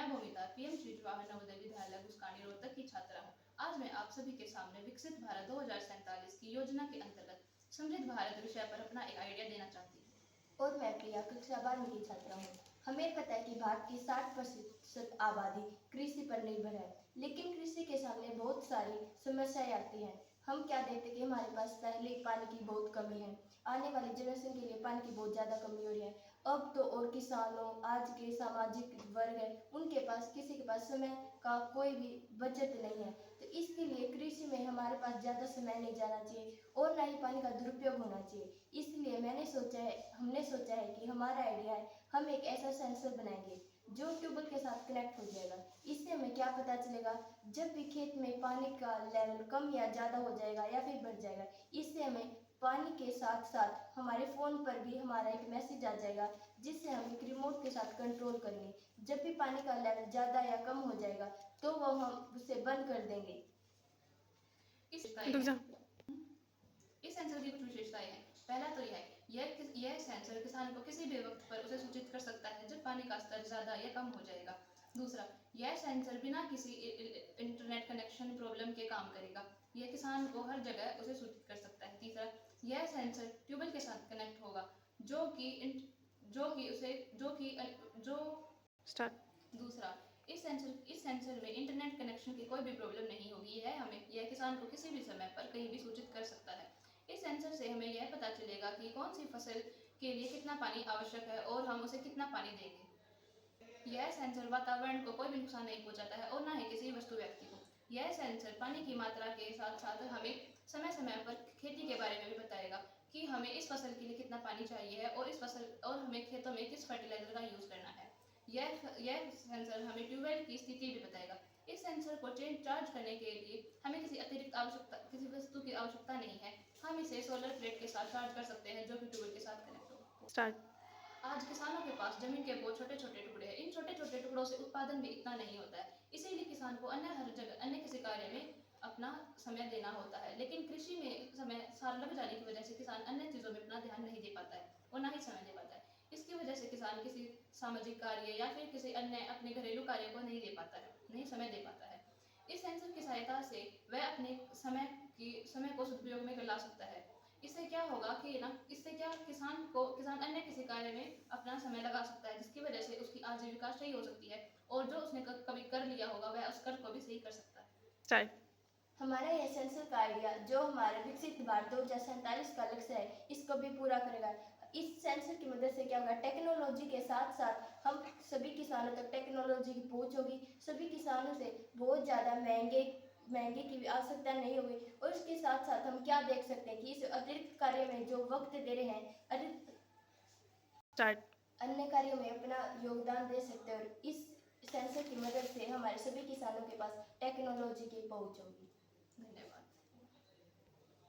मैं भूमिता पीएम श्री जवाहर नवोदय विद्यालय गुस्कानी रोहतक की छात्रा हूँ। आज मैं आप सभी के सामने विकसित भारत 2047 की योजना के अंतर्गत समृद्ध भारत विषय पर अपना एक आइडिया देना चाहती हूँ। और मैं प्रिया कक्षा 12वीं की छात्रा हूँ। हमें पता है कि भारत की 60% आबादी कृषि पर निर्भर है, लेकिन कृषि के सामने बहुत सारी समस्याएं आती हैं। हम क्या देखते हैं कि हमारे पास पहले पानी की बहुत कमी है, आने वाली जनरेशन के लिए पानी की बहुत ज़्यादा कमी हो रही है। अब तो और किसानों, आज के सामाजिक वर्ग है, उनके पास किसी के पास समय का कोई भी बचत नहीं है। तो इसके लिए कृषि में हमारे पास ज़्यादा समय नहीं जाना चाहिए और ना ही पानी का दुरुपयोग होना चाहिए। इसलिए हमने सोचा है कि हमारा आइडिया है, हम एक ऐसा सेंसर बनाएंगे जो ट्यूबवेल के साथ कनेक्ट हो जाएगा। इससे हमें क्या पता चलेगा, जब भी खेत में पानी का लेवल कम या ज़्यादा हो जाएगा या फिर बढ़ जाएगा। इससे हमें पानी के साथ साथ हमारे फ़ोन पर भी हमारा एक मैसेज आ जाएगा, जिससे हम एक रिमोट के साथ कंट्रोल करेंगे। जब भी पानी का लेवल ज़्यादा या कम हो जाएगा तो वो हम उसे बंद कर देंगे। इस सेंसर की कुछ विशेषताएं हैं। पहला तो यह सेंसर किसान को किसी भी वक्त पर उसे सूचित कर सकता है जब पानी का स्तर ज़्यादा या कम हो जाएगा। दूसरा, यह सेंसर बिना किसी इंटरनेट कनेक्शन प्रॉब्लम के काम करेगा। यह किसान को हर जगह उसे सूचित कर सकता है। तीसरा, यह सेंसर ट्यूबवेल के साथ कनेक्ट होगा, जो दूसरा, इस सेंसर में इंटरनेट कनेक्शन की कोई भी प्रॉब्लम नहीं होगी। यह किसान को किसी भी समय पर कहीं भी सूचित कर सकता है। इस सेंसर से हमें यह पता चलेगा कि कौन सी फसल के लिए कितना पानी आवश्यक है और हम उसे कितना पानी देंगे। यह सेंसर वातावरण को कोई भी नुकसान नहीं पहुंचाता है और न ही किसी वस्तु व्यक्ति को। यह सेंसर पानी की मात्रा के साथ साथ हमें समय समय पर खेती के बारे में भी बताएगा कि हमें इस फसल के लिए कितना पानी चाहिए है और हमें खेतों में किस फर्टिलाइजर का यूज करना है। यह सेंसर हमें ट्यूबवेल की स्थिति भी बताएगा। इस सेंसर को चार्ज करने के लिए हमें किसी वस्तु की आवश्यकता नहीं है। हम इसे सोलर प्लेट के साथ चार्ज कर सकते हैं, जो कि ट्यूबवेल के साथ कनेक्ट हो। आज किसानों के पास जमीन के बहुत छोटे छोटे टुकड़े हैं। इन छोटे छोटे टुकड़ों से उत्पादन भी इतना नहीं होता है, इसीलिए किसान को अन्य किसी कार्य में अपना समय देना होता है। लेकिन कृषि में समय सारा लग जाने की वजह से किसान अन्य चीज़ों में अपना ध्यान नहीं दे पाता है और ना ही समय दे पाता है। इसकी वजह से किसान किसी सामाजिक कार्य या फिर किसी अन्य अपने घरेलू कार्य को नहीं समय दे पाता है। इस सेंसर की सहायता से वह अपने समय को सदुपयोग में ला सकता है। इससे क्या होगा कि किसान अन्य किसी कार्य में अपना समय लगा सकता है, जिसकी वजह से उसकी आजीविका सही हो सकती है और जो उसने कभी कर लिया होगा वह उस कर को भी सही कर सकता है। हमारा यह सेंसर का आइडिया जो हमारे विकसित भारत 2047 का लक्ष्य है, इसको भी पूरा करेगा। इस सेंसर की मदद से क्या होगा, टेक्नोलॉजी के साथ साथ हम सभी किसानों तक टेक्नोलॉजी की पहुंच होगी। सभी किसानों से बहुत ज़्यादा महंगे की आवश्यकता नहीं होगी। और इसके साथ साथ हम क्या देख सकते हैं कि इस अतिरिक्त कार्य में जो वक्त दे रहे हैं, अन्य कार्यों में अपना योगदान दे सकते हैं। और इस सेंसर की मदद से हमारे सभी किसानों के पास टेक्नोलॉजी की पहुंच होगी। धन्यवाद।